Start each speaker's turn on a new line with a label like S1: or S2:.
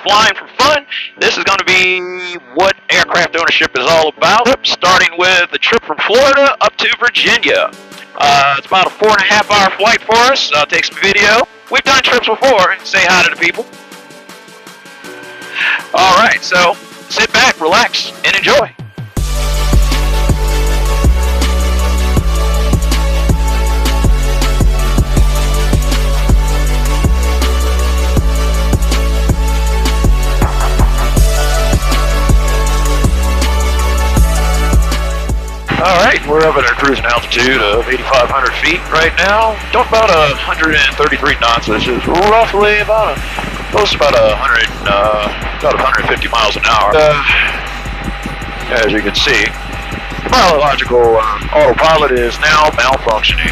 S1: flying for fun. This is going to be what aircraft ownership is all about, starting with the trip from Florida up to Virginia. It's about a 4.5 hour flight for us. I'll take some video. We've done trips before. Say hi to the people. All right, so sit back, relax, and enjoy. All right, we're up at our cruising altitude of 8,500 feet right now. Doing about 133 knots, which is roughly about close to about 150 miles an hour. As you can see, the biological autopilot is now malfunctioning.